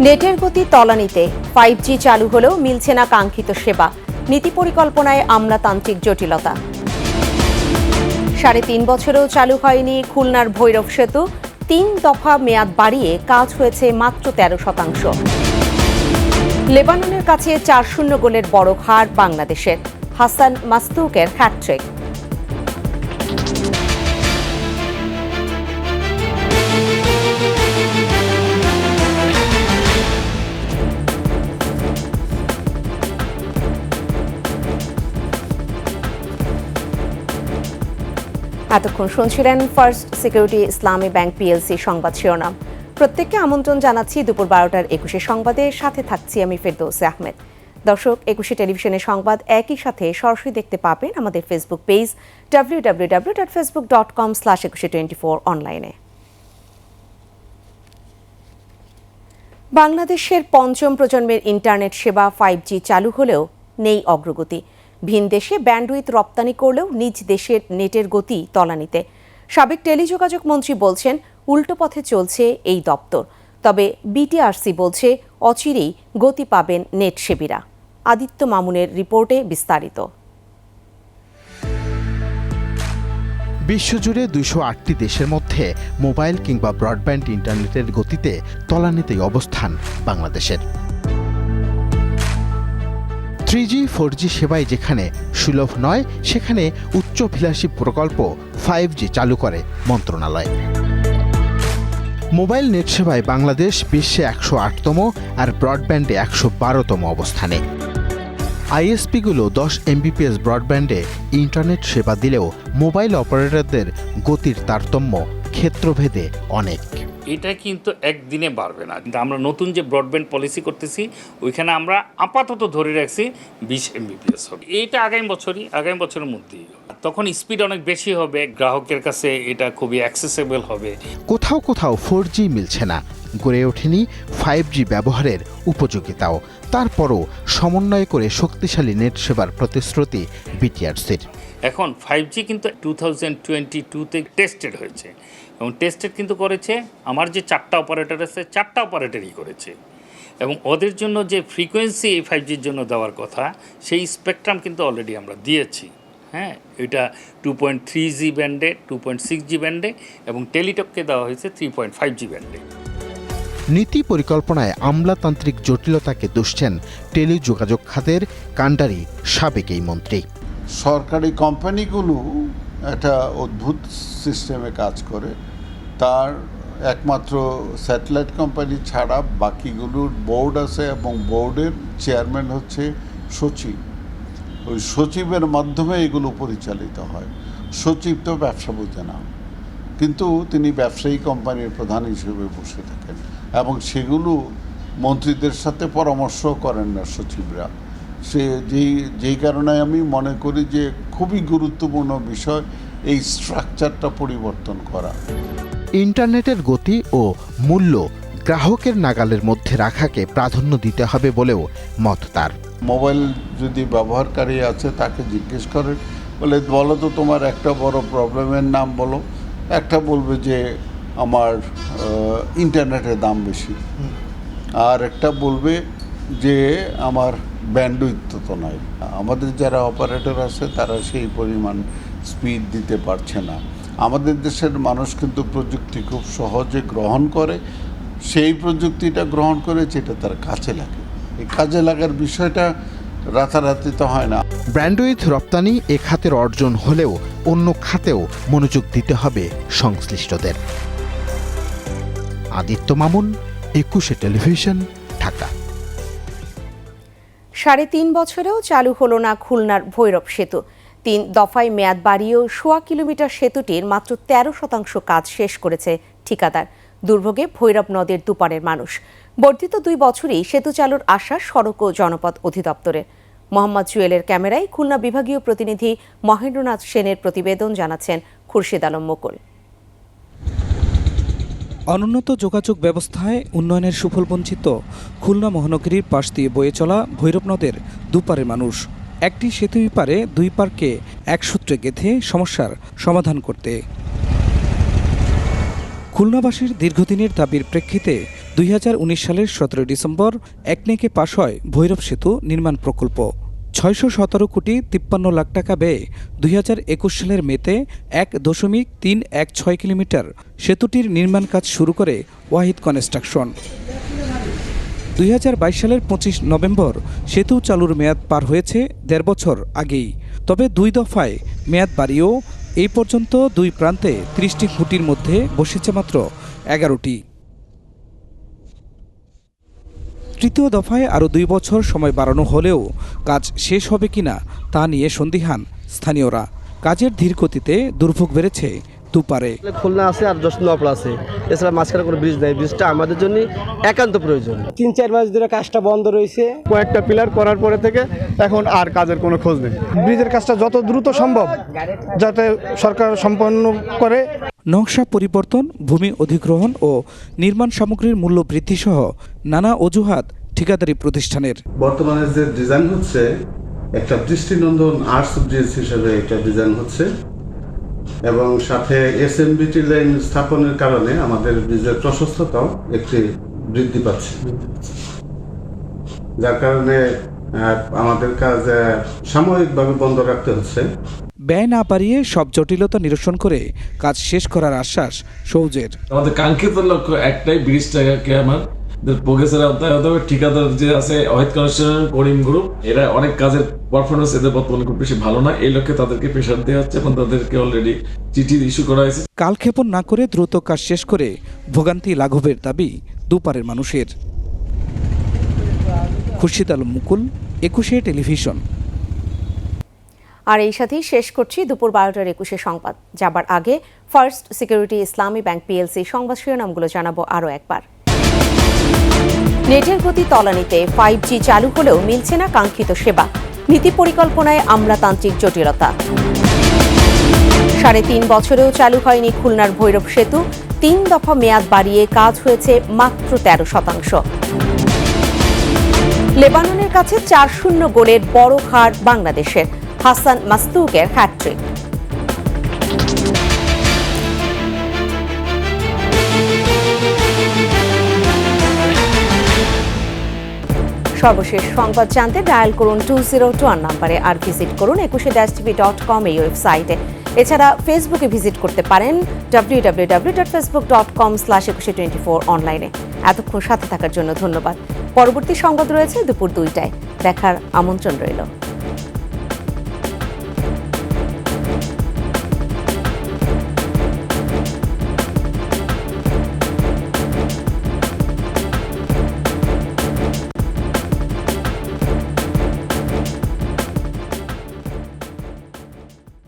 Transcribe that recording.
নেটের গতি তলানিতে 5G চালু হলেও মিলছে না কাঙ্ক্ষিত সেবা, নীতি পরিকল্পনায় আমলাতান্ত্রিক জটিলতা। 3.5 বছরেও চালু হয়নি খুলনার ভৈরব সেতু, 3 দফা মেয়াদ বাড়িয়ে কাজ হয়েছে মাত্র 13%। লেবাননের কাছে 4-0 গোলের বড় হার বাংলাদেশের, হাসান মাসতুকের হ্যাটট্রিক। এতক্ষণ শুনছিলেন ফার্স্ট সিকিউরিটি ইসলামী ব্যাংক পিএলসি সংবাদ শিরোনাম। প্রত্যেককে আমন্ত্রণ জানাচ্ছি দুপুর 12টার 21 সংবাদে, সাথে থাকছি আমি ফেরদৌসী আহমেদ। দর্শক, 21 টেলিভিশনের সংবাদ একই সাথে সরাসরি দেখতে পাবেন আমাদের ফেসবুক পেজ www.facebook.com/2124 অনলাইনে। বাংলাদেশের পঞ্চম প্রজন্মের ইন্টারনেট সেবা 5G চালু হলেও নেই অগ্রগতি। ভিন দেশে ব্যান্ডউইথ রপ্তানি করলেও নিজ দেশের নেটের গতি তলানিতে। সাবেক টেলিযোগাযোগ মন্ত্রী বলছেন উল্টো পথে চলছে এই দপ্তর, তবে বিটিআরসি বলছে অচিরেই গতি পাবেন নেট সেবীরা। আদিত্য মামুনের রিপোর্টে বিস্তারিত। বিশ্বজুড়ে 208টি দেশের মধ্যে মোবাইল কিংবা ব্রডব্যান্ড ইন্টারনেটের গতিতে তলানিতেই অবস্থান বাংলাদেশের। 3G 4G সেবায় যেখানে সুলভ নয়, সেখানে উচ্চভিলাষী প্রকল্প 5G চালু করে মন্ত্রণালয়। মোবাইল নেট সেবায় বাংলাদেশ বিশ্বে 108তম আর ব্রডব্যান্ডে 112তম অবস্থানে। আইএসপিগুলো 10 Mbps ব্রডব্যান্ডে ইন্টারনেট সেবা দিলেও মোবাইল অপারেটরদের গতির তারতম্য ক্ষেত্রভেদে অনেক। এটা কিন্তু একদিনে বাড়বে না। আমরা নতুন যে ব্রডব্যান্ড পলিসি করতেছি, ওইখানে আমরা আপাতত ধরে রাখছি 20 Mbps হবে। এইটা আগামী বছরের মধ্যেই, তখন স্পিড অনেক বেশি হবে, গ্রাহকের কাছে এটা খুবই অ্যাক্সেসেবল হবে। কোথাও কোথাও 4G মিলছে না, গড়ে ওঠেনি 5G ব্যবহারের উপযোগিতাও। তারপরও সমন্বয় করে শক্তিশালী নেট সেবার প্রতিশ্রুতি বিটিআরসির। এখন 5G কিন্তু 2022-তে টেস্টেড হয়েছে, এবং টেস্টেড কিন্তু করেছে আমার যে 4টা অপারেটর আছে, 4টা অপারেটরই করেছে। এবং ওদের জন্য যে ফ্রিকোয়েন্সি এই 5Gর জন্য দেওয়ার কথা, সেই স্পেকট্রাম কিন্তু অলরেডি আমরা দিয়েছি। হ্যাঁ, এটা 2.3G ব্যান্ডে, 2.6G ব্যান্ডে, এবং টেলিটককে দেওয়া হয়েছে 3.5G ব্যান্ডে। নীতি পরিকল্পনায় আমলাতান্ত্রিক জটিলতাকে দুষছেন টেলিযোগাযোগ খাতের কাণ্ডারি সাবেক এই মন্ত্রী। সরকারি কোম্পানিগুলো একটা অদ্ভুত সিস্টেমে কাজ করে। তার একমাত্র স্যাটেলাইট কোম্পানি ছাড়া বাকিগুলোর বোর্ড আছে, এবং বোর্ডের চেয়ারম্যান হচ্ছে সচিব। ওই সচিবের মাধ্যমে এগুলো পরিচালিত হয়। সচিব তো ব্যবসা বোঝে না, কিন্তু তিনি ব্যবসায়ী কোম্পানির প্রধান হিসেবে বসে থাকেন, এবং সেগুলো মন্ত্রীদের সাথে পরামর্শ করেন না সচিবরা। যেই কারণে আমি মনে করি যে খুবই গুরুত্বপূর্ণ বিষয় এই স্ট্রাকচারটা পরিবর্তন করা। ইন্টারনেটের গতি ও মূল্য গ্রাহকের নাগালের মধ্যে রাখাকে প্রাধান্য দিতে হবে বলেও মত তার। মোবাইল যদি ব্যবহারকারী আছে তাকে জিজ্ঞেস করেন, বলো তো তোমার একটা বড় প্রবলেমের নাম বলো। একটা বলবে যে আমার ইন্টারনেটের দাম বেশি, আর একটা বলবে যে আমার ব্যান্ডউইথ তো নাই। আমাদের যারা অপারেটর আছে তারা সেই পরিমাণ স্পিড দিতে পারছে না। আমাদের দেশের মানুষ কিন্তু প্রযুক্তি খুব সহজে গ্রহণ করে, সেই প্রযুক্তিটা গ্রহণ করে যেটা তার কাজে লাগে। এই কাজে লাগার বিষয়টা রাতারাতি তো হয় না। ব্যান্ডউইথ রপ্তানি এ খাতের অর্জন হলেও অন্য খাতেও মনোযোগ দিতে হবে সংশ্লিষ্টদের। আদিত্য মামুন, 21 টেলিভিশন, ঢাকা। 3.5 বছরেও চালু হলো না খুলনার ভৈরব সেতু। 3 দফায় মেয়াদ বাড়িয়েও 1.25 কিলোমিটার সেতুটির মাত্র 13% কাজ শেষ করেছে ঠিকাদার। দুর্ভোগে ভৈরব নদের দুপারের মানুষ। বর্ধিত 2 বছরেই সেতু চালুর আশ্বাস সড়ক ও জনপথ অধিদপ্তরের। মোহাম্মদ জুয়েলের ক্যামেরায় খুলনা বিভাগীয় প্রতিনিধি মহেন্দ্রনাথ সেনের প্রতিবেদন, জানাচ্ছেন খুরশিদ আলম মুকুল। অনুন্নত যোগাযোগ ব্যবস্থায় উন্নয়নের সুফল বঞ্চিত খুলনা মহানগরীর পাশ দিয়ে বয়ে চলা ভৈরব নদের দুপারের মানুষ। একটি সেতুই পারে 2 পারকে এক সূত্রে গেঁথে সমস্যার সমাধান করতে। খুলনাবাসীর দীর্ঘদিনের দাবির প্রেক্ষিতে 2019 সালের 17 ডিসেম্বর একনেকে পাশ হয় ভৈরব সেতু নির্মাণ প্রকল্প। 617 কোটি 53 লাখ টাকা ব্যয়ে 2021 সালের মেতে 1.316 কিলোমিটার সেতুটির নির্মাণ কাজ শুরু করে ওয়াহিদ কনস্ট্রাকশন। 2022 সালের 25 নভেম্বর সেতু চালুর মেয়াদ পার হয়েছে 1.5 বছর আগেই। তবে 2 দফায় মেয়াদ বাড়িয়েও এই পর্যন্ত 2 প্রান্তে 30টি খুঁটির মধ্যে বসেছে মাত্র 11টি। তৃতীয় দফায় আরও 2 বছর সময় বাড়ানো হলেও কাজ শেষ হবে কিনা তা নিয়ে সন্দিহান স্থানীয়রা। কাজের ধীর গতিতে দুর্ভোগ বেড়েছে দুপারে। খুলনা আছে আর নওপাড়া আছে, এছাড়া মাঝখানে কোনো ব্রিজ নেই। ব্রিজটা আমাদের জন্য একান্ত প্রয়োজন। 3-4 মাস ধরে কাজটা বন্ধ রয়েছে। কয়েকটা পিলার করার পরে থেকে এখন আর কাজের কোনো খোঁজ নেই। ব্রিজের কাজটা যত দ্রুত সম্ভব যাতে সরকার সম্পন্ন করে। নকশা পরিবর্তন, ভূমি অধিগ্রহণ ও নির্মাণ সামগ্রীর মূল্য বৃদ্ধি সহ নানা অজুহাত ঠিকাদারি প্রতিষ্ঠানের। বর্তমানে যে ডিজাইন হচ্ছে একটা দৃষ্টিনন্দন আর্টস ব্রিজ হিসেবে এটা ডিজাইন হচ্ছে এবং সাথে এসএমবিটি লাইন স্থাপনের কারণে আমাদের ব্রিজের প্রশস্ততাও একটি বৃদ্ধি পাচ্ছে, যার কারণে আমাদের কাজ সাময়িকভাবে বন্ধ রাখতে হচ্ছে। ব্যয় না বাড়িয়ে সব জটিলতা নিরসন করে কাজ শেষ করার আশ্বাস সৌজের। আমাদের কাঙ্ক্ষিত লক্ষ্য একটাই, ব্রিজটাকে আমার প্রোগ্রেসের আওতায় হতে হবে। ঠিকাদার যে আছে ওয়াহিদ কনস্ট্রাকশন, করিম গ্রুপ, এরা অনেক কাজের পারফরমেন্স এদের বর্তমানে খুব বেশি ভালো না। এই লক্ষ্যে তাদেরকে প্রেশার দেওয়া হচ্ছে এবং তাদেরকে অলরেডি চিঠি ইস্যু করা হয়েছে। কালক্ষেপণ না করে দ্রুত কাজ শেষ করে ভোগান্তি লাঘবের দাবি দুপারের মানুষের। খুরশিদ আলম মুকুল, 21 টেলিভিশন। আর এই সাথেই শেষ করছি দুপুর 12টার 21 সংবাদ। যাবার আগে ফার্স্ট সিকিউরিটি ইসলামী ব্যাংক পিএলসি সংবাদ শিরোনামগুলো জানাবো আরও একবার। নেটের গতি তলানিতে 5G চালু হলেও মিলছে না কাঙ্ক্ষিত সেবা। নীতি পরিকল্পনায় আমলাতান্ত্রিক জটিলতা। 3.5 বছরেও চালু হয়নি খুলনার ভৈরব সেতু। 3 দফা মেয়াদ বাড়িয়ে কাজ হয়েছে মাত্র 13%। লেবাননের কাছে 4-0 গোলের বড় হার বাংলাদেশের। হাসান মাসতুকের হ্যাটট্রিক। সর্বশেষ সংবাদ জানতে ডায়াল করুন 2021 নম্বরে, আর ভিজিট করুন 21-tv.com এই ওয়েবসাইটে। এছাড়া ফেসবুকে ভিজিট করতে পারেন www.facebook.com/2124 অনলাইনে। এতক্ষণ সাথে থাকার জন্য ধন্যবাদ। পরবর্তী সংবাদ রয়েছে দুপুর 2টায়। দেখার আমন্ত্রণ রইল।